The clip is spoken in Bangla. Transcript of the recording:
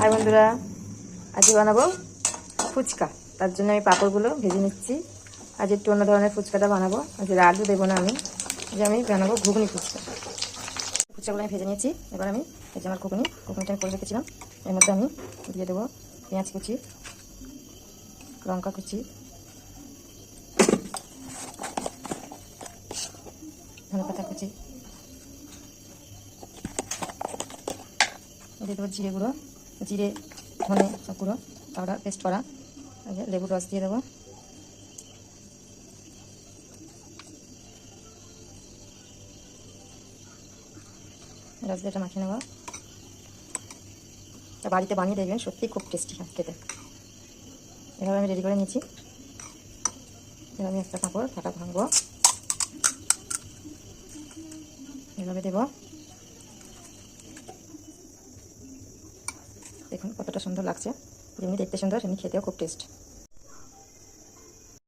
হাই বন্ধুরা, আজকে বানাবো ফুচকা। তার জন্য আমি পাঁপড়গুলো ভেজে নিচ্ছি। আজ একটু অন্য ধরনের ফুচকাটা বানাবো। আজ আলু দেবো না, আমি বানাবো ঘুগনি ফুচকা। ফুচকাগুলো আমি ভেজে নিয়েছি। এবার আমি এই যে আমার ঘুগনিটা আমি করে রেখেছিলাম, এর মধ্যে আমি দিয়ে দেবো পেঁয়াজ কুচি, লঙ্কা কুচি, ধনেপাতা কুচি, দিয়ে দেবো জিরে গুঁড়ো, জিরে ধনে সব গুঁড়ো পাউডার পেস্ট করা। লেবুর রস দিয়ে দেবো, রস দিয়ে এটা মাখিয়ে নেবো। বাড়িতে বানিয়ে দেখবেন, সত্যি খুব টেস্টি খেতে। এভাবে আমি রেডি করে নিয়েছি। এবার আমি একটা কাপড় ফাটা ভাঙবো, এভাবে দেবো। দেখুন কতটা সুন্দর লাগছে, যেমনি দেখতে সুন্দর সেমনি খেতেও খুব টেস্ট।